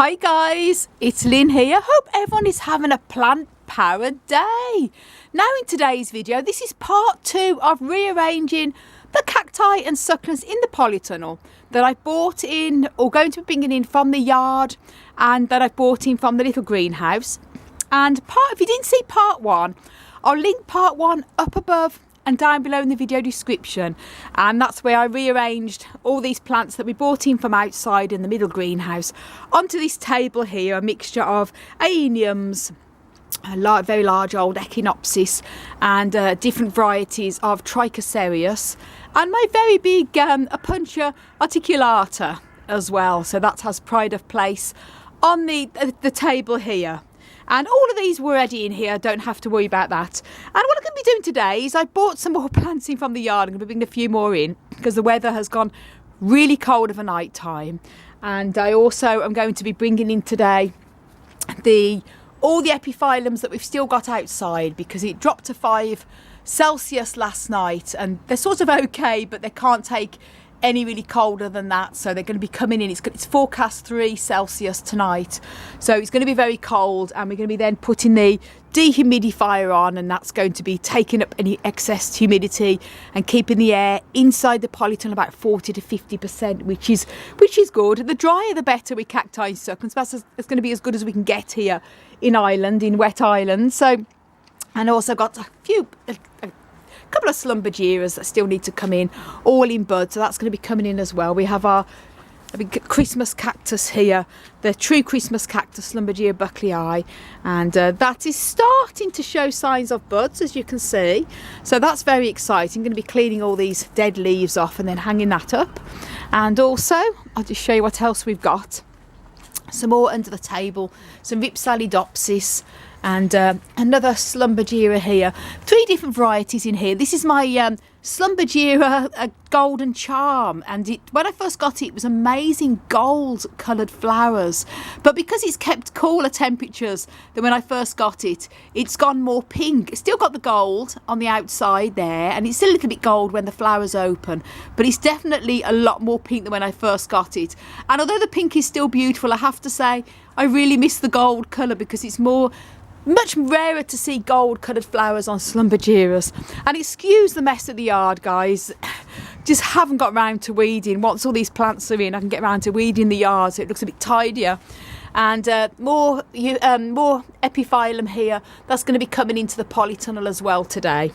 Hi guys, it's Lynn here. Hope everyone is having a plant-powered day. Now in today's video, this is part 2 of rearranging the cacti and succulents in the polytunnel that I bought in, or going to be bringing in from the yard, and that I bought in from the little greenhouse. And if you didn't see part 1, I'll link part 1 up above and down below in the video description, and that's where I rearranged all these plants that we bought in from outside in the middle greenhouse onto this table here, a mixture of aeniums, a very large old echinopsis, and different varieties of trichocereus, and my very big Apuntia articulata as well. So that has pride of place on the table here. And all of these were already in here, don't have to worry about that. And what I'm going to be doing today is I bought some more plants in from the yard. I'm going to be bringing a few more in because the weather has gone really cold of a night time. And I also am going to be bringing in today all the Epiphylums that we've still got outside, because it dropped to 5 Celsius last night, and they're sort of okay, but they can't take any really colder than that, so they're going to be coming in. It's forecast 3 Celsius tonight, so it's going to be very cold, and we're going to be then putting the dehumidifier on, and that's going to be taking up any excess humidity and keeping the air inside the polytunnel about 40 to 50%, which is good. The drier the better with cacti and succulents. It's going to be as good as we can get here in Ireland, in wet Ireland. So, and also got a couple of slumbergeras that still need to come in, all in bud, so that's going to be coming in as well. We have our Christmas cactus here, the true Christmas cactus, Slumbergera bucklei, and that is starting to show signs of buds, as you can see, so that's very exciting. I'm going to be cleaning all these dead leaves off and then hanging that up. And also I'll just show you what else we've got. Some more under the table, some Ripsalidopsis, and another slumbergera here. 3 different varieties in here. This is my slumbergera golden charm, and when I first got it, it was amazing gold coloured flowers, but because it's kept cooler temperatures than when I first got it, it's gone more pink. It's still got the gold on the outside there, and it's still a little bit gold when the flowers open, but it's definitely a lot more pink than when I first got it. And although the pink is still beautiful, I have to say I really miss the gold colour, because it's much rarer to see gold coloured flowers on slumbergeras. And excuse the mess of the yard, guys, just haven't got round to weeding. Once all these plants are in, I can get round to weeding the yard so it looks a bit tidier. And more Epiphyllum here, that's going to be coming into the polytunnel as well today.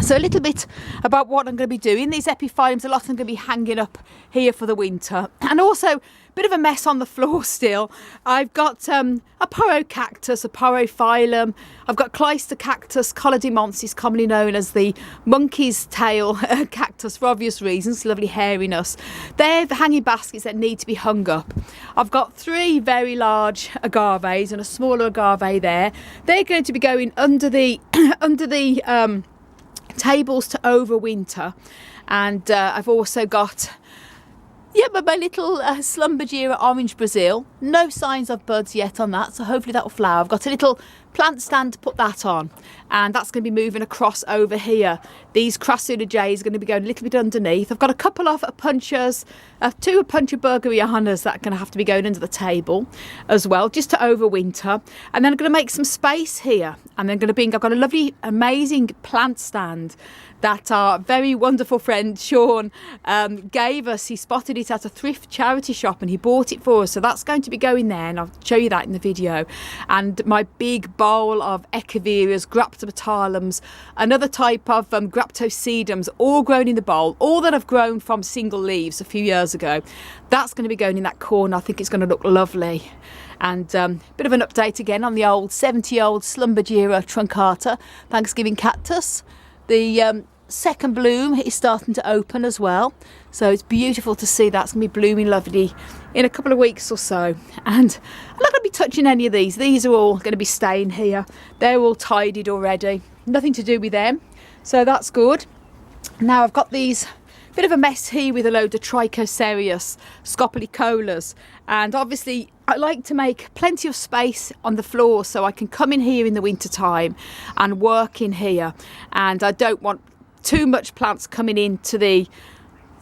So a little bit about what I'm going to be doing. These Epiphyllums, a lot of them are going to be hanging up here for the winter, and also a bit of a mess on the floor still. I've got a Porocactus, a Porophyllum. I've got Cleistocactus Collodimonsis, commonly known as the monkey's tail cactus for obvious reasons, lovely hairiness. They're the hanging baskets that need to be hung up. I've got 3 very large Agaves and a smaller Agave there. They're going to be going under the tables to overwinter. And I've also got my little slumbergera orange Brazil. No signs of buds yet on that, so hopefully that will flower. I've got a little plant stand to put that on, and that's going to be moving across over here. These Crassula Jays are going to be going a little bit underneath. I've got a couple of Apuntias, 2 Apuntia burgerianas that are going to have to be going under the table as well, just to overwinter. And then I'm going to make some space here, and then I've got a lovely, amazing plant stand that our very wonderful friend Sean gave us. He spotted it at a thrift charity shop and he bought it for us, so that's going to be going there, and I'll show you that in the video. And my big bowl of Echeveras, Graptobatalums, another type of Graptosedums, all grown in the bowl, all that have grown from single leaves a few years ago. That's going to be going in that corner. I think it's going to look lovely. And bit of an update again on the old 70-year-old Slumbergera truncata Thanksgiving cactus. The second bloom is starting to open as well, so it's beautiful to see. That's going to be blooming lovely in a couple of weeks or so. And I'm not going to be touching any of these. These are all going to be staying here. They're all tidied already, nothing to do with them, so that's good. Now I've got these bit of a mess here with a load of Trichocereus Scopolycolas, and obviously I like to make plenty of space on the floor so I can come in here in the winter time and work in here, and I don't want too much plants coming into the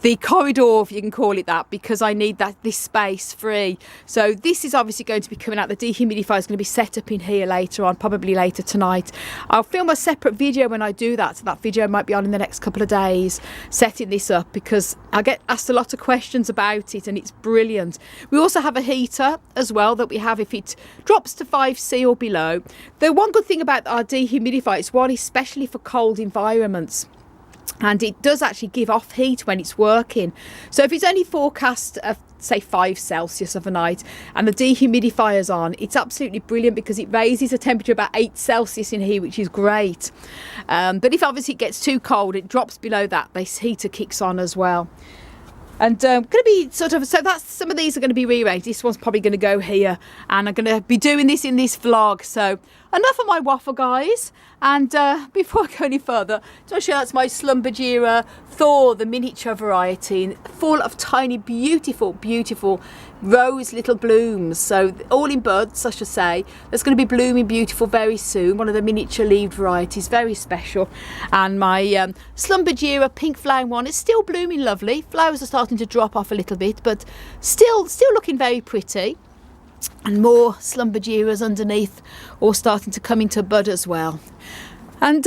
the corridor, if you can call it that, because I need this space free. So this is obviously going to be coming out. The dehumidifier is going to be set up in here later on, probably later tonight. I'll film a separate video when I do that. So that video might be on in the next couple of days, setting this up, because I get asked a lot of questions about it and it's brilliant. We also have a heater as well that we have if it drops to 5C or below. The one good thing about our dehumidifier is one especially for cold environments. And it does actually give off heat when it's working. So if it's only forecast of say 5 Celsius of a night and the dehumidifier's on, it's absolutely brilliant because it raises the temperature about 8 Celsius in here, which is great. But if obviously it gets too cold, it drops below that, this heater kicks on as well. And going to be sort of, so that's, some of these are going to be rearranged. This one's probably going to go here, and I'm going to be doing this in this vlog. So enough of my waffle, guys. And before I go any further, I want to show you that's my Slumbergera Thor, the miniature variety, full of tiny, beautiful, beautiful rose little blooms. So all in buds, I should say. That's going to be blooming beautiful very soon. One of the miniature leaved varieties, very special. And my Slumbergera pink flowering one is still blooming lovely. Flowers are starting to drop off a little bit, but still looking very pretty. And more Slumbergeras underneath, all starting to come into bud as well. And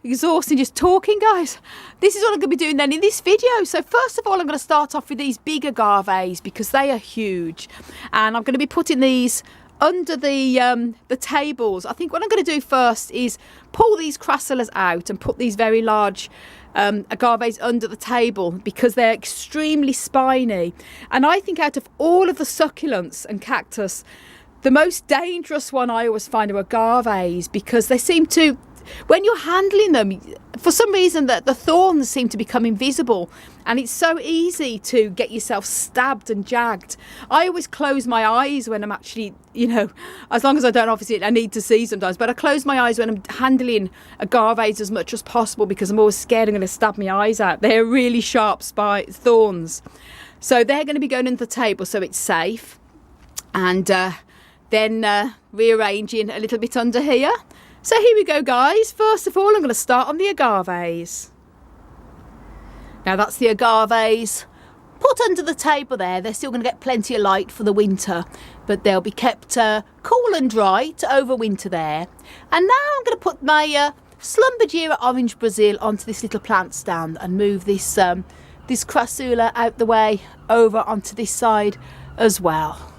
exhausting just talking, guys. This is what I'm going to be doing then in this video. So first of all, I'm going to start off with these big Agaves because they are huge, and I'm going to be putting these under the tables. I think what I'm going to do first is pull these crassulas out and put these very large Agaves under the table because they're extremely spiny. And I think out of all of the succulents and cactus, the most dangerous one I always find are Agaves, because they seem to, when you're handling them, for some reason that the thorns seem to become invisible, and it's so easy to get yourself stabbed and jagged. I always close my eyes when I'm actually, you know, as long as I don't, obviously I need to see sometimes, but I close my eyes when I'm handling Agaves as much as possible because I'm always scared I'm going to stab my eyes out. They're really sharp thorns. So they're going to be going under the table so it's safe. And then rearranging a little bit under here. So here we go, guys. First of all, I'm going to start on the Agaves. Now that's the Agaves put under the table there. They're still going to get plenty of light for the winter, but they'll be kept cool and dry to overwinter there. And now I'm going to put my Slumbergera Orange Brazil onto this little plant stand and move this this crassula out the way over onto this side as well.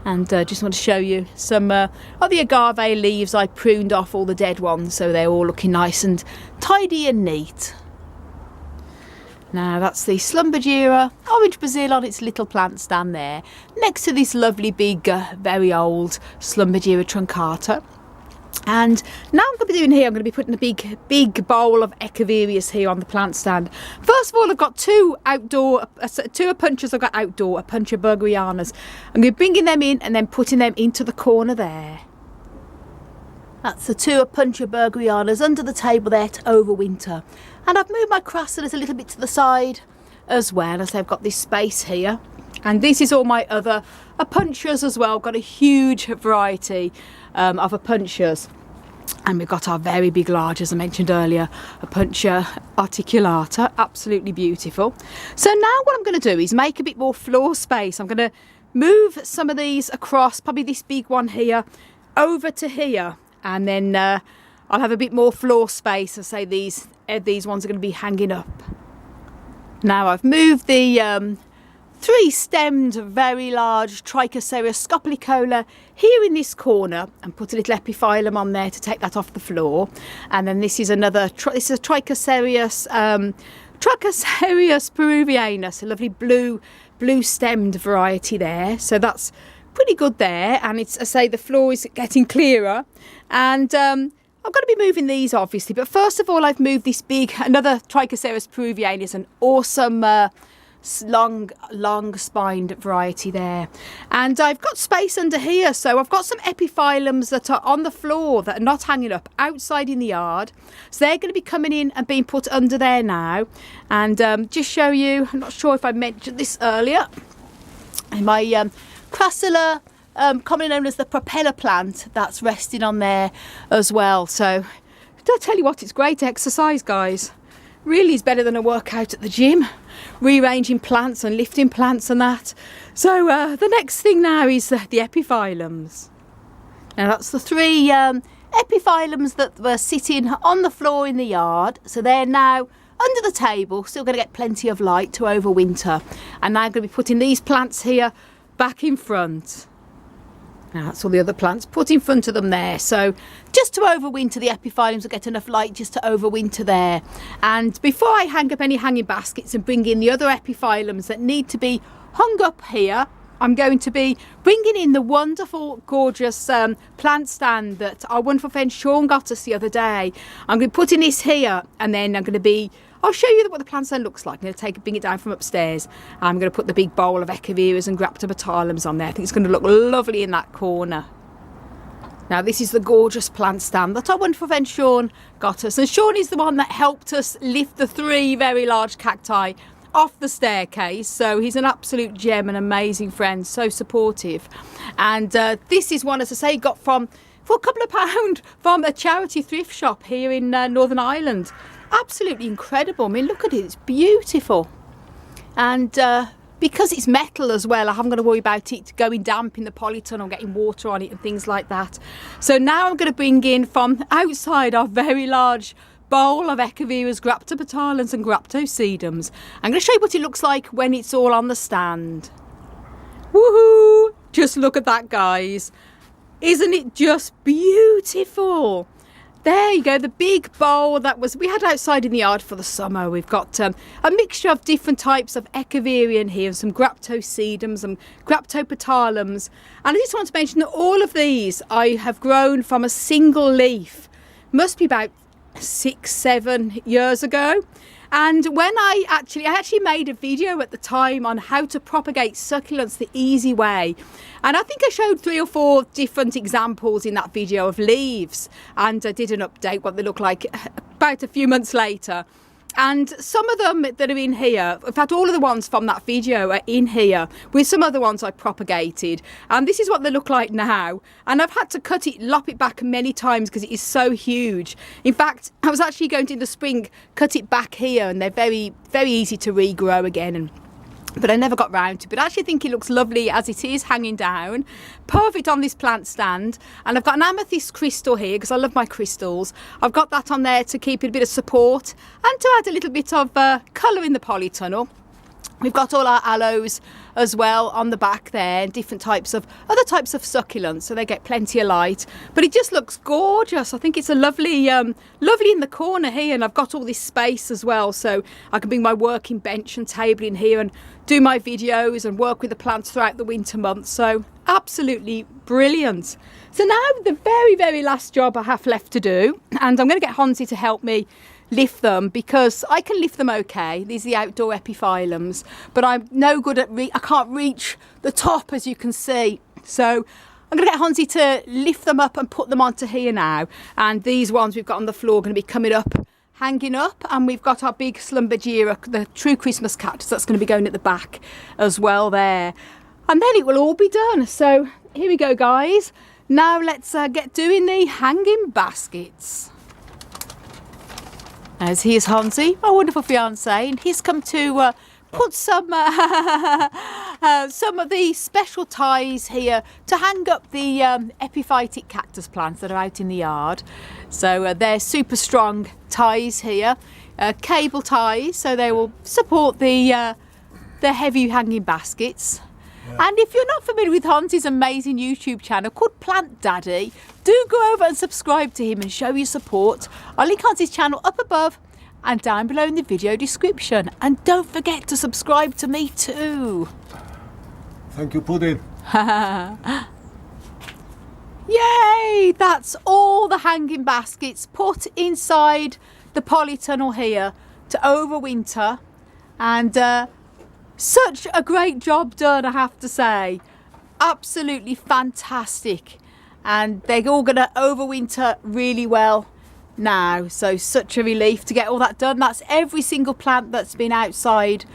And just want to show you some of the Agave leaves. I pruned off all the dead ones, so they're all looking nice and tidy and neat. Now that's the Slumbergera Orange Brazil on its little plant stand there, next to this lovely big, very old Slumbergera truncata. And now I'm going to be doing here, I'm going to be putting a big bowl of Echeveria here on the plant stand. First of all, I've got two Apunchas. I've got outdoor Apuncha burgerianas. I'm going to be bringing them in and then putting them into the corner there. That's the two Apuncha burgerianas under the table there to overwinter. And I've moved my crassulas a little bit to the side as well, as I've got this space here. And this is all my other Apunchas as well. I've got a huge variety of Apunchas. And we've got our very big large, as I mentioned earlier, Apuncha articulata, absolutely beautiful. So now what I'm going to do is make a bit more floor space. I'm going to move some of these across, probably this big one here, over to here. And then I'll have a bit more floor space. I say these ones are going to be hanging up. Now I've moved the three-stemmed, very large Trichocereus scopolycola here in this corner and put a little Epiphylum on there to take that off the floor. And then this is another, this is a Trichocereus peruvianus, a lovely blue-stemmed variety there. So that's pretty good there. And it's, I say, the floor is getting clearer. And I'm going to be moving these obviously. But first of all, I've moved this big, another Trichocereus peruvianus, an awesome long spined variety there. And I've got space under here, so I've got some Epiphylums that are on the floor that are not hanging up outside in the yard, so they're going to be coming in and being put under there now. And just show you, I'm not sure if I mentioned this earlier, my crassula, commonly known as the propeller plant, that's resting on there as well. So I'll tell you what, it's great exercise, guys. really is better than a workout at the gym, rearranging plants and lifting plants and that. So the next thing now is the Epiphylums. Now that's the 3 Epiphylums that were sitting on the floor in the yard. So they're now under the table, still going to get plenty of light to overwinter. And now I'm going to be putting these plants here back in front. Now that's all the other plants put in front of them there. So just to overwinter, the Epiphylums will get enough light just to overwinter there. And before I hang up any hanging baskets and bring in the other Epiphylums that need to be hung up here, I'm going to be bringing in the wonderful, gorgeous plant stand that our wonderful friend Sean got us the other day. I'm going to be putting this here, and then I'll show you what the plant stand looks like. I'm going to bring it down from upstairs. I'm going to put the big bowl of Agaves and Epiphylums on there. I think it's going to look lovely in that corner. Now this is the gorgeous plant stand that our wonderful friend Sean got us. And Sean is the one that helped us lift the 3 very large cacti off the staircase, so he's an absolute gem, an amazing friend, so supportive. And this is one, as I say, got for a couple of pounds from a charity thrift shop here in Northern Ireland. Absolutely incredible. I mean, look at it, it's beautiful. And because it's metal as well, I haven't got to worry about it going damp in the polytunnel, getting water on it and things like that. So now I'm going to bring in from outside our very large bowl of Agaves, Epiphylums and Sedums. I'm going to show you what it looks like when it's all on the stand. Woohoo! Just look at that, guys. Isn't it just beautiful? There you go, the big bowl that we had outside in the yard for the summer. We've got a mixture of different types of Echeveria here, and some Sedums and Epiphylums. And I just want to mention that all of these I have grown from a single leaf. Must be about 6-7 years ago. And when I actually made a video at the time on how to propagate succulents the easy way, and I think I showed 3 or 4 different examples in that video of leaves, and I did an update what they look like about a few months later. And some of them that are in here, in fact all of the ones from that video are in here with some other ones I propagated, and this is what they look like now. And I've had to lop it back many times because it is so huge. In fact, I was actually going to in the spring cut it back here, and they're very, very easy to regrow again, but I never got round to it. But I actually think it looks lovely as it is hanging down. Perfect on this plant stand. And I've got an amethyst crystal here because I love my crystals. I've got that on there to keep it a bit of support and to add a little bit of colour in the polytunnel. We've got all our aloes as well on the back there, and different types of other types of succulents, so they get plenty of light. But it just looks gorgeous. I think it's a lovely in the corner here, and I've got all this space as well, so I can bring my working bench and table in here and do my videos and work with the plants throughout the winter months. So absolutely brilliant. So now the very, very last job I have left to do, and I'm going to get Honzi to help me lift them because I can lift them okay. These are the outdoor Epiphylums, but I'm no good at I can't reach the top, as you can see. So I'm going to get Honzi to lift them up and put them onto here now. And these ones we've got on the floor are going to be coming up, hanging up, and we've got our big Slumbergera, the true Christmas cactus, that's going to be going at the back as well there. And then it will all be done. So here we go, guys. Now let's get doing the hanging baskets. As here's Honzi, my wonderful fiance, and he's come to put some of the special ties here to hang up the epiphytic cactus plants that are out in the yard. So they're super strong ties here, cable ties, so they will support the heavy hanging baskets. And if you're not familiar with Honzi's amazing YouTube channel called Plant Daddy, do go over and subscribe to him and show your support. I'll link Honzi's channel up above and down below in the video description. And don't forget to subscribe to me too. Thank you, Pudding. Yay! That's all the hanging baskets put inside the polytunnel here to overwinter. And such a great job done, I have to say. Absolutely fantastic. And they're all going to overwinter really well now. So such a relief to get all that done. That's every single plant that's been outside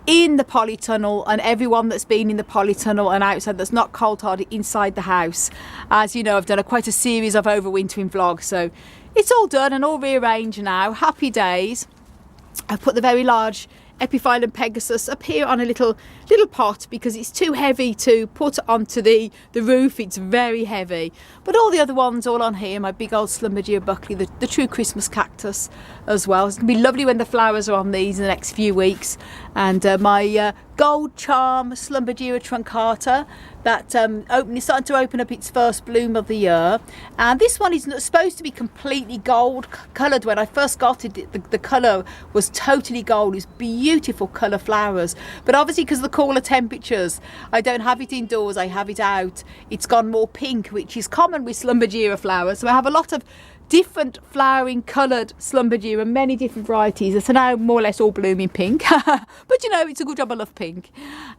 in the polytunnel, and everyone that's been in the polytunnel and outside that's not cold-hearted inside the house. As you know, I've done quite a series of overwintering vlogs. So it's all done and all rearranged now. Happy days. I've put the very large Epiphylum Pegasus up here on a little pot because it's too heavy to put onto the roof. It's very heavy. But all the other ones all on here, my big old Schlumbergia Buckley, the true Christmas cactus as well. It's going to be lovely when the flowers are on these in the next few weeks. And my gold charm Schlumbergia truncata that is starting to open up its first bloom of the year. And this one is supposed to be completely gold coloured. When I first got it, the colour was totally gold. It's beautiful colour flowers. But obviously because of the cooler temperatures, I don't have it indoors, I have it out. It's gone more pink, which is common with Schlumbergia flowers. So I have a lot of different flowering coloured Schlumbergia and many different varieties that are now more or less all blooming pink. But you know, it's a good job I love pink.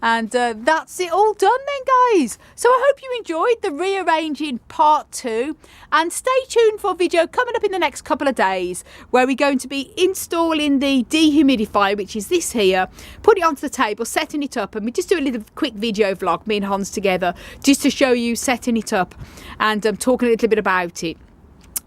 And that's it all done then, guys. So I hope you enjoyed the rearranging part 2, and stay tuned for a video coming up in the next couple of days where we're going to be installing the dehumidifier, which is this here, put it onto the table, setting it up, and we just do a little quick video vlog, me and Hans together, just to show you setting it up and talking a little bit about it.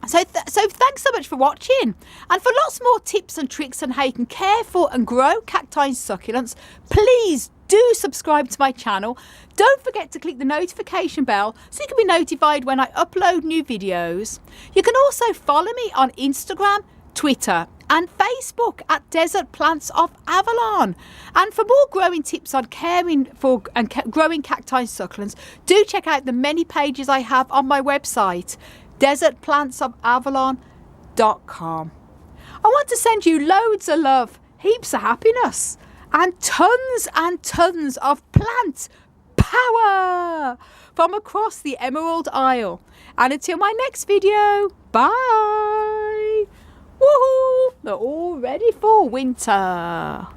So thanks so much for watching, and for lots more tips and tricks on how you can care for and grow cacti and succulents, please do subscribe to my channel. Don't forget to click the notification bell so you can be notified when I upload new videos. You can also follow me on Instagram, Twitter and Facebook at Desert Plants of Avalon. And for more growing tips on caring for and growing cacti and succulents, do check out the many pages I have on my website, desertplantsofAvalon.com. I want to send you loads of love, heaps of happiness, and tons of plant power from across the Emerald Isle. And until my next video, bye! Woohoo! They're all ready for winter.